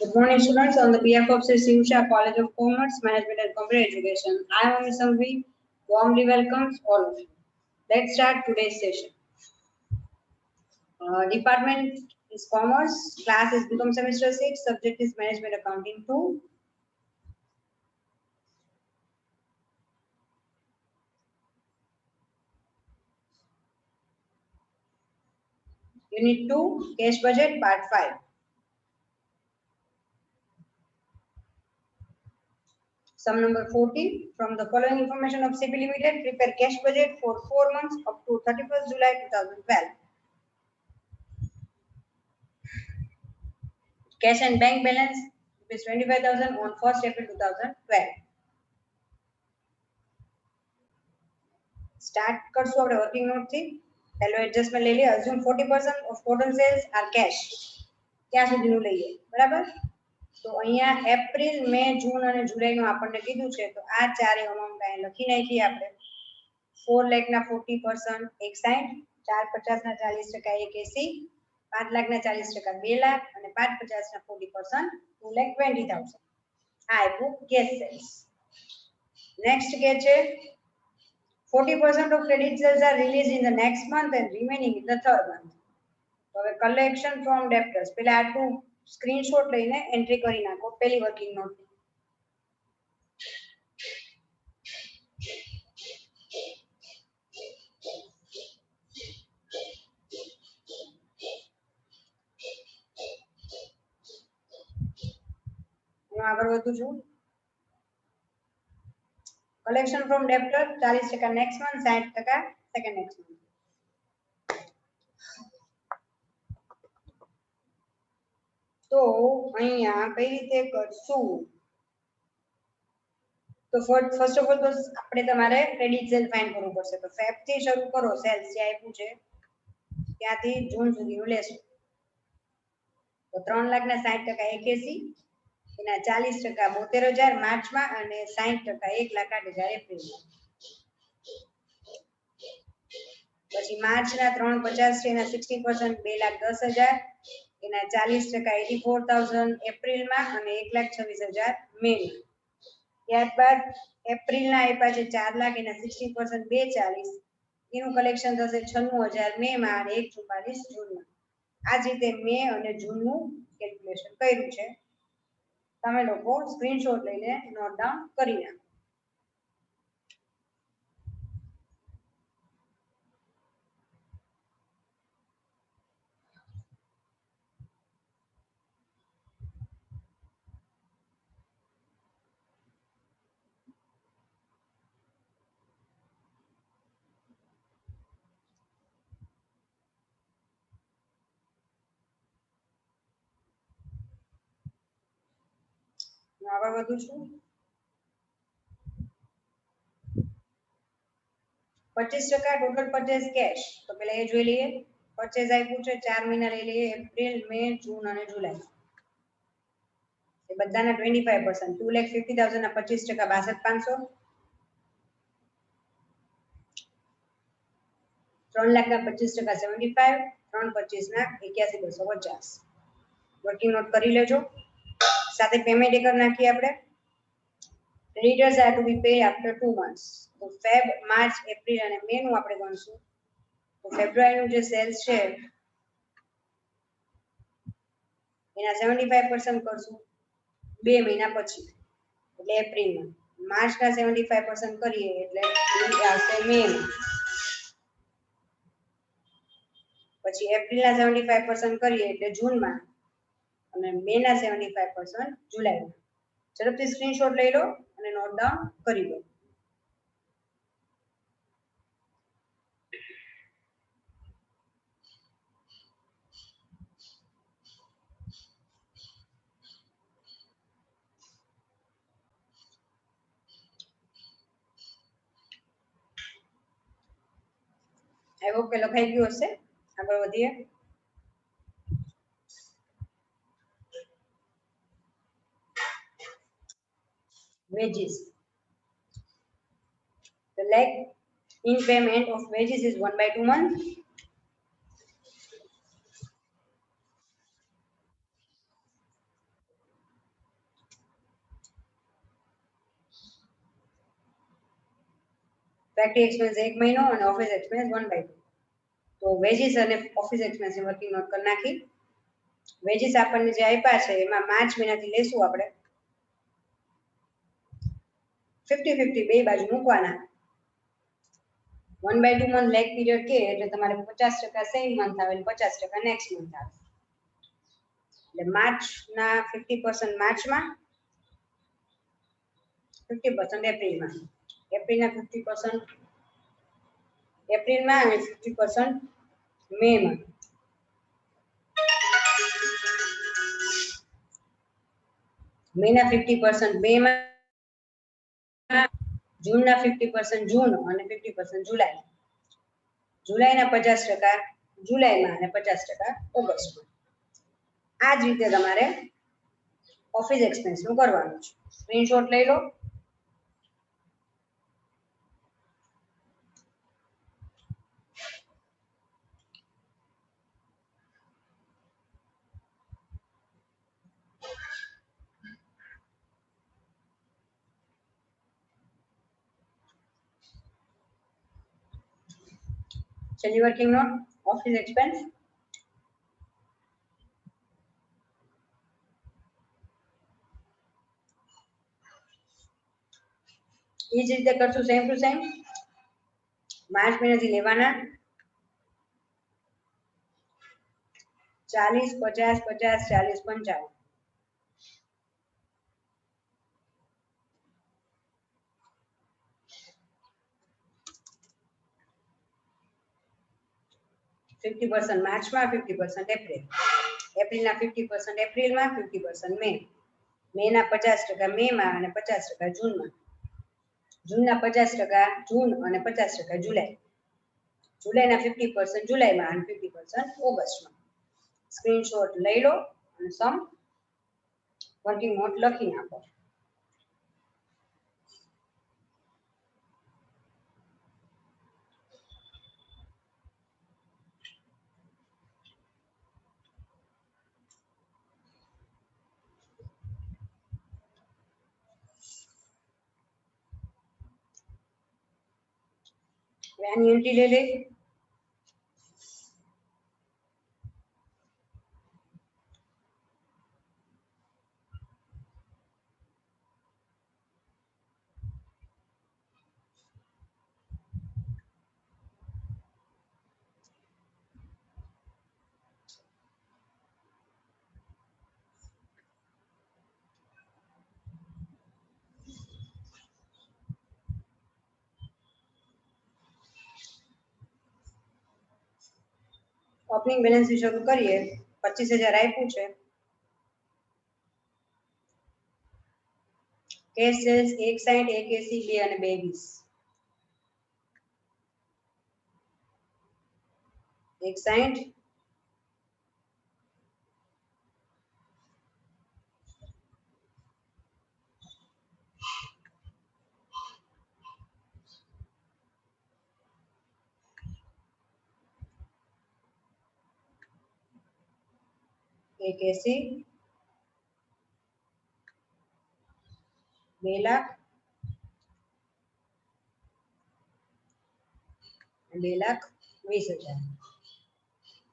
Good morning, students. On the behalf of Sri Siusha College of Commerce, Management and Computer Education, I am Ms. Sangvi. Warmly welcomes all of you. Let's start today's session. Department is Commerce, class is BCom Semester 6, subject is Management Accounting 2. Unit 2, Cash Budget, Part 5. Sum number 40. From the following information of CP Limited, prepare cash budget for 4 months up to 31st July 2012. Cash and bank balance is 25,000 on 1st April 2012. Start કરશું આપણે working note થી. પહેલો adjustment લઈ લઈએ. Assume 40% of total sales are cash. ત્યાં સુધીનું લઈએ, બરાબર? તો અહીંયા એપ્રિલ, મે, જૂન અને જુલાઈનું આપણને કીધું છે, તો આ ચારે અમાઉન્ટ અહીં લખી નાખીએ આપણે. 4 લાખના 40% 160, 450 ના 40% 180, 5 લાખના 40% 2 લાખ અને 550 ના 40% 2,20,000. આ આપ્યું કેશ સેલ્સ. નેક્સ્ટ કે છે 40% of credit sales are released in the next month and remaining in the third month. તો હવે collection from debtors પેલા આટલું સ્ક્રીનશોટ લઈને એન્ટ્રી કરી નાખો પેલી વર્કિંગ નોટ. હું આગળ વધું છું. collection from debtor 40% next month, 60% second next month. તો અહીંયા કઈ રીતે કરશું? તો ફર્સ્ટ ઓફ ઓલ તો આપણે તમારે ક્રેડિટ સેલ ફાઇન્ડ કરવું પડશે. તો ફેબ થી શરૂ કરો. સેલ્સ જે આપ્યું છે ત્યાંથી જૂન સુધીનું લેશું. તો 3,60,000 81, એના 40% 72,000 માર્ચમાં અને 60% 1,08,000 એપ્રિલમાં. પછી માર્ચના 350 છે, એના 60% 2,10,000, એના 40% 84,000 એપ્રિલમાં અને 1,26,000 મેમાં. ત્યારબાદ એપ્રિલના આપ્યા છે 4 લાખ, એના 60% 2,40, એનું કલેક્શન થશે 96,000 મેમાં અને 1,44 જૂનમાં. આ જ રીતે મે અને જૂનનું કેલ્ક્યુલેશન કર્યું છે. તમે લોકો સ્ક્રીનશોટ લઈને નોટ ડાઉન કરી નાખો. આગળ વધું છું. 25% ટોટલ પરચેઝ કેશ. તો પેલા એ જોઈ લઈએ. પરચેઝ આપ્યું છે 4 મહિના લઈ લઈએ, એપ્રિલ, મે, જૂન અને જુલાઈ. એ બધાના 25%. 2,50,000 ના 25% 62,500, 3 લાખ ના 25% 75, 325 ના 81,250. વર્કિંગ નોટ કરી લેજો. સાથે પેમેન્ટ કરી નાખીએ આપણે. Creditors are to be paid after 2 months. તો ફેબ, માર્ચ, એપ્રિલ અને મે નું આપણે ગણશું. તો ફેબ્રુઆરીનું જે સેલ્સ છે એના 75% કરશું 2 મહિના પછી, એટલે એપ્રિલમાં. માર્ચના 75% કરીએ એટલે આવશે મેમાં. પછી એપ્રિલના 75% કરીએ એટલે જૂનમાં અને મેના 75% જુલાઈમાં. ઝડપથી સ્ક્રીનશોટ લઈ લો અને નોટ ડાઉન કરી લો. આઈ હોપ કે લખાઈ ગયું હશે. આગળ વધીએ. Wages. The lag in payment of wages is 1/2 month. Factory expense 1 મહિનો અને ઓફિસ એક્સપેન્સ 1/2. તો વેજીસ અને ઓફિસ એક્સપેન્સ ની વર્કિંગ નોટ કરી નાખી. વેજીસ આપણને જે આપ્યા છે એમાં માર્ચ મહિનાથી લેશું આપણે 50-50 બે બાજુ મૂકવાના. 1/2 મંથ લેગ પીરિયડ કે એટલે તમારે 50% સેમ મંથ આવે 50% નેક્સ્ટ મંથ આવે. એટલે માર્ચના 50% માર્ચમાં, 50% એપ્રિલમાં, એપ્રિલના 50% એપ્રિલમાં અને 50% મેમાં. મેના 50% મેમાં, જૂનના 50% જૂન અને 50% જુલાઈ. જુલાઈના 50% જુલાઈમાં અને 50% ઓગસ્ટમાં. આ જ રીતે તમારે ઓફિસ એક્સપેન્સનું કરવાનું છે. સ્ક્રીનશોટ લઈ લો. છેલ્લી વર્કિંગ નોટ ઓફિસ એક્સપેન્સ. એ જ રીતે કરશું સેમ ટુ સેમ. માર્ચ મહિનાથી લેવાના 40, 50, 50, 40, 55. %50 માર્ચમાં, 50% એપ્રિલ. એપ્રિલના 50% એપ્રિલમાં, 50% મે. મેના 50% મેમાં અને 50% જૂનમાં. જૂનના 50% જૂન અને 50% જુલાઈ. જુલાઈના 50% જુલાઈમાં અને 50% ઓગસ્ટમાં. સ્ક્રીનશોટ લઈ લો અને સમ વર્કિંગ નોટ લખી નાખો. આની એન્ટ્રી લઈ લે. ઓપનિંગ બેલેન્સ થી શરૂ કરીએ. 25,000 આપ્યું છે. કેશ સેલ્સ 160, 180, 2 અને 220. 160, 180, 2 લાખ, 2,20,000.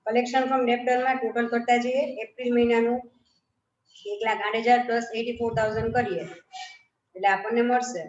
કલેક્શન ફ્રોમ ડેપ્ટરમાં ટોટલ કરતા જઈએ. એપ્રિલ મહિનાનું 1,08,000 પ્લસ 84,000 કરીએ એટલે આપણને મળશે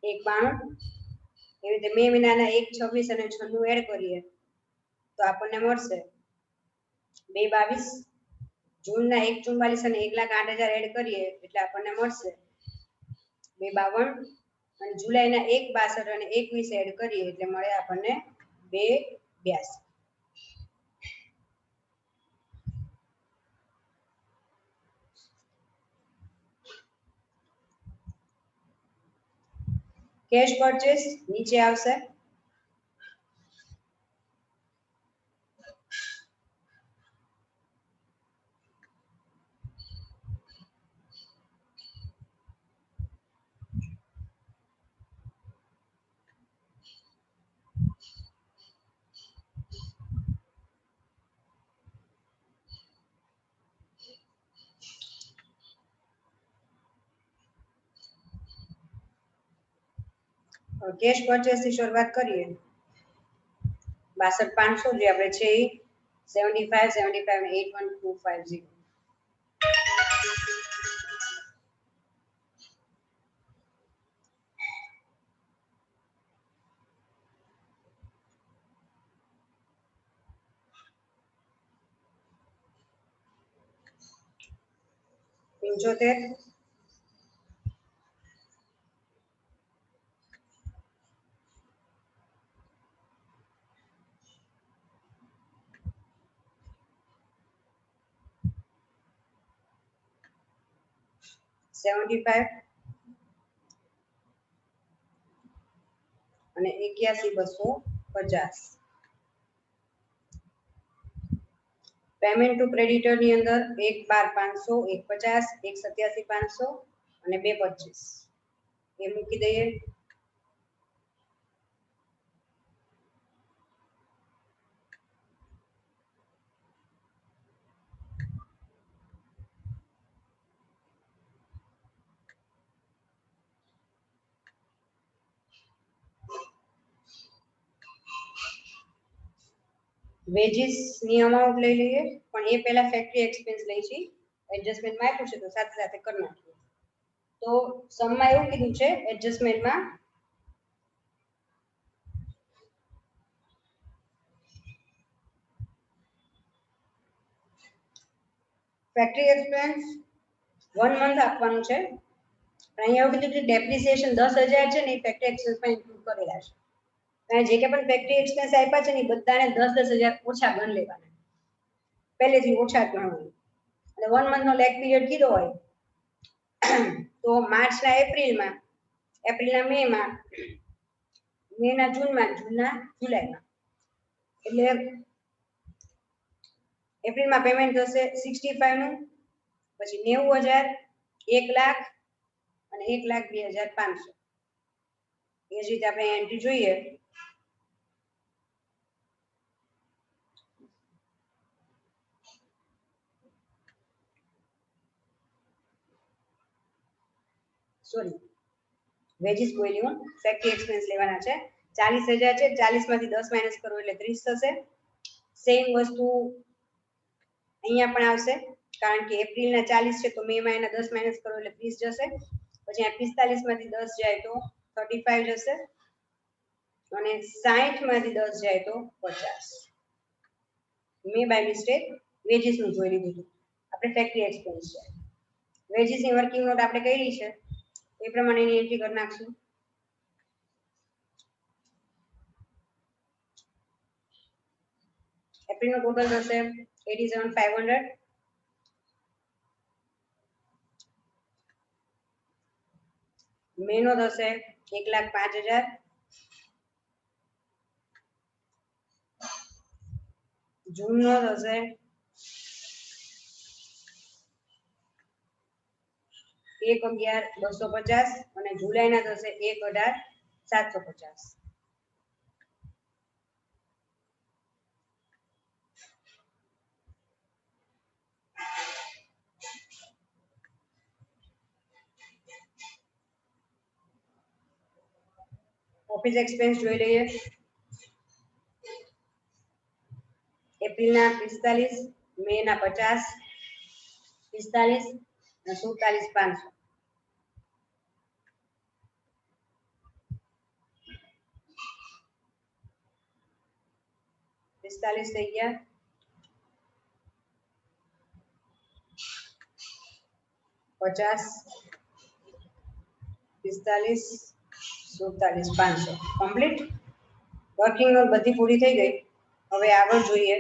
1,92. એવી રીતે મે મહિનાના 1,26 અને 96 એડ કરીએ તો આપણને મળશે 2,22. જૂનના 1,44 અને 1,08,000 એડ કરીએ એટલે આપણને મળશે 2,52. અને જુલાઈના 1,62 અને 1,20 એડ કરીએ એટલે મળે આપણને 2,82. કેશ પરચેસ નીચે આવશે. કેશ પરચેસ થી શરૂઆત કરીએ 62,500 જે આપણે છે 75 75 અને 81250 75 75 અને 81,250 પેમેન્ટ ટુ ક્રેડિટર ની અંદર 1,12,500 1,50 1,87,500 અને 2,25 એ મૂકી દઈએ વેજીસ ની અમાઉન્ટ લઈ લઈએ પણ એ પહેલા ફેક્ટરી એક્સપેન્સ લઈ છે એડજસ્ટમેન્ટ માં આપ્યું છે તો સાથે સાથે કરી નાખીએ તો સમમાં એવું કીધું છે એડજસ્ટમેન્ટમાં ફેક્ટરી એક્સપેન્સ 1 મંથ આપવાનું છે પણ અહીંયા એવું કીધું છે ડેપ્રિસિએશન 10,000 છે ને એ ફેક્ટરી એક્સપેન્સમાં ઇન્ક્લુડ કરેલા છે અને જે કે પણ ફેક્ટરી એક્સપેન્સ આપ્યા છે ને બધાને 10,000 ઓછા ગણ લેવાના પહેલેથી ઓછા જ ગણવાનું અને 1 મંથનો લેગ પીરિયડ કીધો હોય તો માર્ચના એપ્રિલના મેમાં મેના જૂનમાં જૂનના જુલાઈમાં એટલે એપ્રિલમાં પેમેન્ટ થશે 65 નું પછી 90,000 1 લાખ અને 1,02,500 એ જ રીતે આપણે એન્ટ્રી જોઈએ સોરી વેજીસ બોલી હું ફેક્ટરી એક્સપેન્સ લેવાના છે 40,000 છે 40 માંથી 10 માઈનસ કરો એટલે 30 થશે સેમ વસ્તુ અહીંયા પણ આવશે કારણ કે એપ્રિલના 40 છે તો મે માં એના 10 માઈનસ કરો એટલે 30 જશે પછી આ 45 માંથી 10 જાય તો 35 જશે અને 60 માંથી 10 જાય તો 50 મે બાય મિસ્ટેક વેજીસ નું જોઈ લીધું હતું આપણે ફેક્ટરી એક્સપેન્સ છે વેજીસ ની વર્કિંગ નોટ આપણે કરી છે એ પ્રમાણેની એન્ટ્રી કરી નાખશું એપ્રિલ નો ટોટલ થશે 87,500 મે નો થશે 1,05,000 જૂન નો થશે 1,11,250 અને જુલાઈ ના થશે 1,18,750 ઓફિસ એક્સપેન્સ જોઈ લઈએ એપ્રિલના 45 મે ના 50 45 અને 47,500 45 થઈ ગયા 50 45 47,500 કમ્પ્લીટ વર્કિંગ નોટ બધી પૂરી થઈ ગઈ હવે આગળ જોઈએ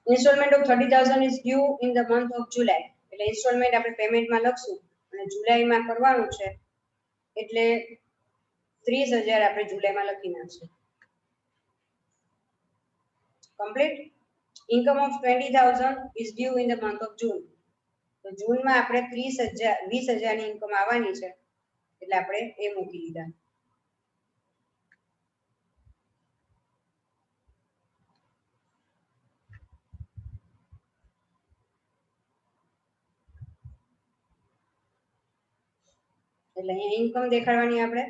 instalment of 30,000 is due in the month of July એટલે ઇન્સ્ટોલમેન્ટ આપણે પેમેન્ટમાં લખશું અને જુલાઈમાં કરવાનું છે એટલે 30,000 આપણે જુલાઈમાં લખી નાખશું complete income of 20,000 is due in the month of June તો જૂનમાં આપણે 20,000 ની ઇન્કમ આવવાની છે એટલે આપણે એ મૂકી દીધા એટલે અહીંયા ઇન્કમ દેખાડવાની આપણે.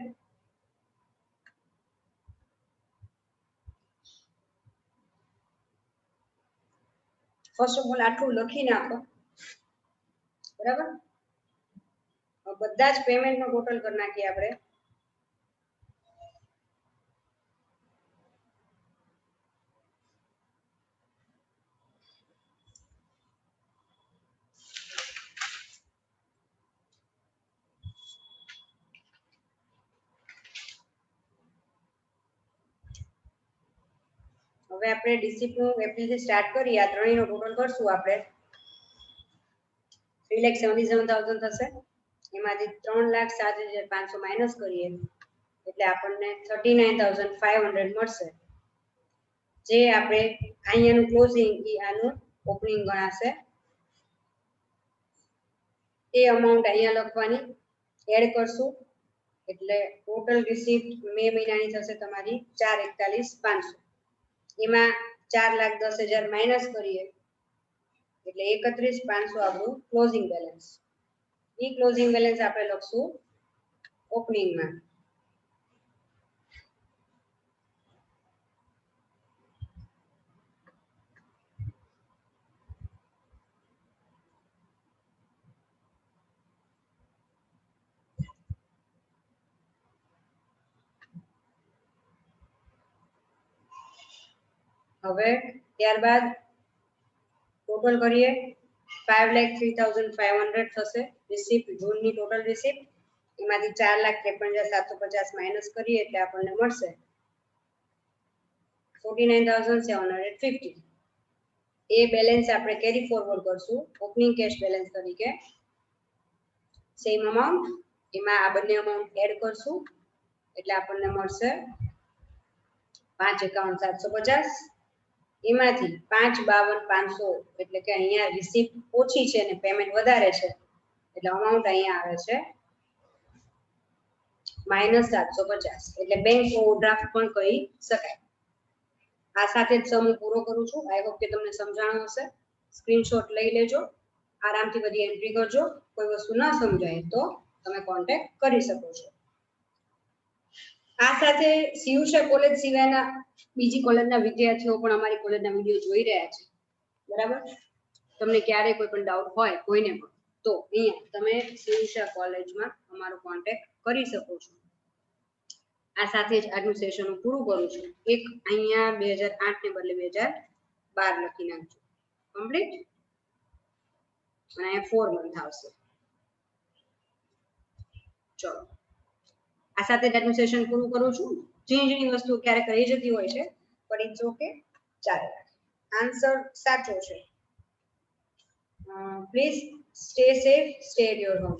ફર્સ્ટ ઓફ ઓલ આટલું લખી નાખો, બરાબર. બધા જ પેમેન્ટ નો ટોટલ કરી નાખીએ આપણે. હવે આપણે ડિસિપ્લિન નું એપ્રિલ થી સ્ટાર્ટ કરી, આ ત્રણેયનો ટોટલ કરશું આપણે. 3,77,000 થશે. એમાંથી 3,07,500 માઇનસ કરીએ એટલે આપણને 39,500 મળશે. જે આપણે અહીંયાનું ક્લોઝિંગ એ આનું ઓપનિંગ ગણાશે. એ અમાઉન્ટ અહીંયા લખવાની, એડ કરશું એટલે ટોટલ રિસીપ્ટ મે મહિનાની થશે તમારી 4,41,500. એમાં 4,10,000 માઇનસ કરીએ એટલે 31,500 આપણું ક્લોઝિંગ બેલેન્સ. એ ક્લોઝિંગ બેલેન્સ આપણે લખશું ઓપનિંગમાં. હવે ત્યારબાદ ટોટલ કરીએ 5,03,500 થશે રિસીપ્ટ, જૂનની ટોટલ રિસીપ્ટ. એમાંથી 4,53,750 માઇનસ કરીએ એટલે આપણને મળશે 49,750. એ બેલેન્સ આપણે કેરી ફોરવર્ડ કરશું ઓપનિંગ કેશ બેલેન્સ તરીકે. સેમ અમાઉન્ટ એમાં આ બંને અમાઉન્ટ એડ કરશું એટલે આપણને મળશે 5,51,750. એમાંથી 5,52,500 એટલે કે અહીંયા રિસીપ્ટ ઓછી છે અને પેમેન્ટ વધારે છે એટલે અમાઉન્ટ અહીંયા આવે છે -750. એટલે બેંક ઓવરડ્રાફ્ટ પણ કહી શકાય. આ સાથે જ સમૂહ પૂરો કરું છું. આઈ હોપ કે તમને સમજાણું હશે. સ્ક્રીનશોટ લઈ લેજો, આરામથી બધી એન્ટ્રી કરજો. કોઈ વસ્તુ ન સમજાય તો તમે કોન્ટેક્ટ કરી શકો છો. આ સાથે સીયુષા કોલેજ સિવાયના બીજી કોલેજના વિદ્યાર્થીઓ પણ અમારી કોલેજના વિડીયો જોઈ રહ્યા છે, બરાબર. તમને ક્યારે કોઈ પણ ડાઉટ હોય કોઈને પણ તો અહીંયા તમે સીયુષા કોલેજમાં અમારો કોન્ટેક્ટ કરી શકો છો. આ સાથે જ આજનું સેશન હું પૂરું કરું છું. એક અહીંયા 2008 ને બદલે 2012 લખી નાખજો, કમ્પ્લીટ. અને 4 મંથ આવશે. ચલો, આ સાથે આજનું સેશન પૂરું કરું છું. ઝીણી વસ્તુ ક્યારેક રહી જતી હોય છે પણ ઇટ્સ ઓકે, ચાલે. આન્સર સાચો છે. Please stay safe, stay at your home.